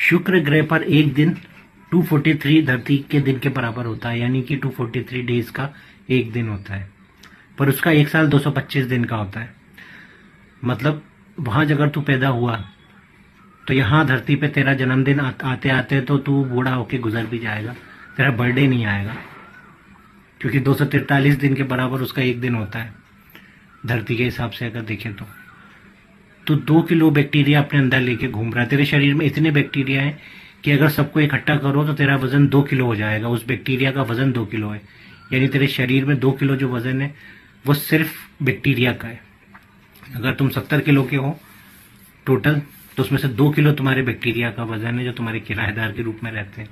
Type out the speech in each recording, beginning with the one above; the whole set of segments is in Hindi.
शुक्र ग्रह पर एक दिन 243 धरती के दिन के बराबर होता है, यानी कि 243 डेज का एक दिन होता है। पर उसका एक साल 225 दिन का होता है। मतलब वहां अगर तू पैदा हुआ तो यहाँ धरती पे तेरा जन्मदिन आते आते तो तू बूढ़ा होके गुजर भी जाएगा, तेरा बर्थडे नहीं आएगा, क्योंकि 243 दिन के बराबर उसका एक दिन होता है धरती के हिसाब से अगर देखें तो 2 किलो बैक्टीरिया अपने अंदर लेके घूम रहा है। तेरे शरीर में इतने बैक्टीरिया हैं कि अगर सबको इकट्ठा करो तो तेरा वजन 2 किलो हो जाएगा। उस बैक्टीरिया का वजन 2 किलो है, यानी तेरे शरीर में 2 किलो जो वजन है वो सिर्फ बैक्टीरिया का है। अगर तुम 70 किलो के हो टोटल, तो उसमें से 2 किलो तुम्हारे बैक्टीरिया का वजन है जो तुम्हारे किराएदार के रूप में रहते हैं।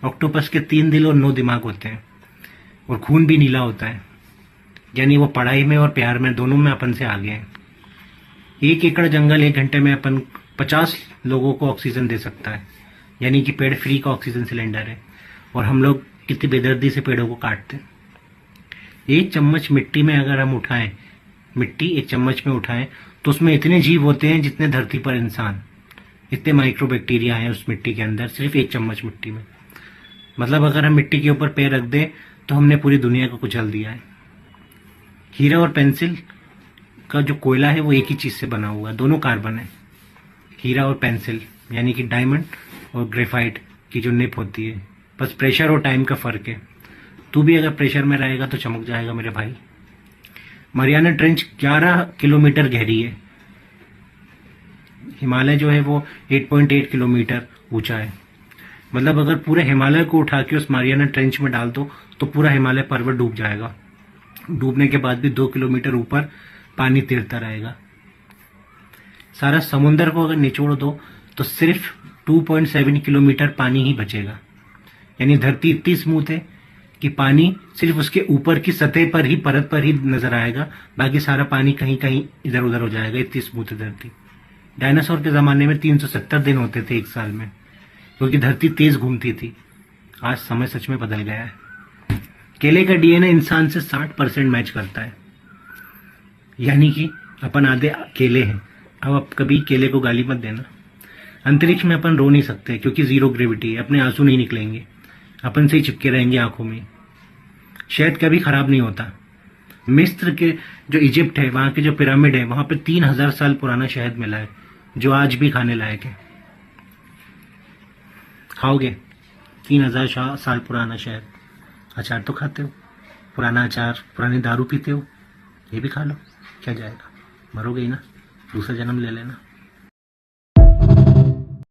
ऑक्टोपस के 3 दिल और 9 दिमाग होते हैं और खून भी नीला होता है, यानी वो पढ़ाई में और प्यार में दोनों में अपन से आगे हैं। 1 एकड़ जंगल 1 घंटे में अपन 50 लोगों को ऑक्सीजन दे सकता है, यानी कि पेड़ फ्री का ऑक्सीजन सिलेंडर है। और हम लोग कितनी बेदर्दी से पेड़ों को काटते हैं। 1 चम्मच मिट्टी में अगर हम उठाएं, मिट्टी 1 चम्मच में उठाएं तो उसमें इतने जीव होते हैं जितने धरती पर इंसान। इतने माइक्रोबैक्टीरिया हैं उस मिट्टी के अंदर, सिर्फ 1 चम्मच मिट्टी में। मतलब अगर हम मिट्टी के ऊपर पैर रख दें तो हमने पूरी दुनिया को कुचल दिया है। हीरा और पेंसिल का जो कोयला है वो एक ही चीज से बना हुआ है, दोनों कार्बन है। हीरा और पेंसिल यानी कि डायमंड और ग्रेफाइट की जो निप होती है, बस प्रेशर और टाइम का फर्क है। तू भी अगर प्रेशर में रहेगा तो चमक जाएगा मेरे भाई। मरियाना ट्रेंच 11 किलोमीटर गहरी है। हिमालय जो है वो 8.8 किलोमीटर ऊंचा है। मतलब अगर पूरे हिमालय को उठा के उस मरियाना ट्रेंच में डाल दो तो पूरा हिमालय पर्वत डूब जाएगा। डूबने के बाद भी 2 किलोमीटर ऊपर पानी तैरता रहेगा। सारा समुद्र को अगर निचोड़ दो तो सिर्फ 2.7 किलोमीटर पानी ही बचेगा। यानी धरती इतनी स्मूथ है कि पानी सिर्फ उसके ऊपर की सतह पर ही, परत पर ही नजर आएगा, बाकी सारा पानी कहीं कहीं इधर उधर हो जाएगा। इतनी स्मूथ है धरती। डायनासोर के जमाने में 370 दिन होते थे 1 साल में, क्योंकि धरती तेज घूमती थी। आज समय सच में बदल गया है। केले का डीएनए इंसान से 60% मैच करता है, यानी कि अपन आधे केले हैं। अब कभी केले को गाली मत देना। अंतरिक्ष में अपन रो नहीं सकते क्योंकि 0 ग्रेविटी है, अपने आंसू नहीं निकलेंगे, अपन से ही चिपके रहेंगे आंखों में। शहद कभी खराब नहीं होता। मिस्र के जो इजिप्ट है, वहां के जो पिरामिड है, वहां पे 3000 साल पुराना शहद मिला है जो आज भी खाने लायक है। खाओगे 3000 साल पुराना शहद? अचार तो खाते हो, पुराना अचार, पुरानी दारू पीते हो, ये भी खा लो, क्या जाएगा, मरोगे ही ना, दूसरा जन्म ले लेना।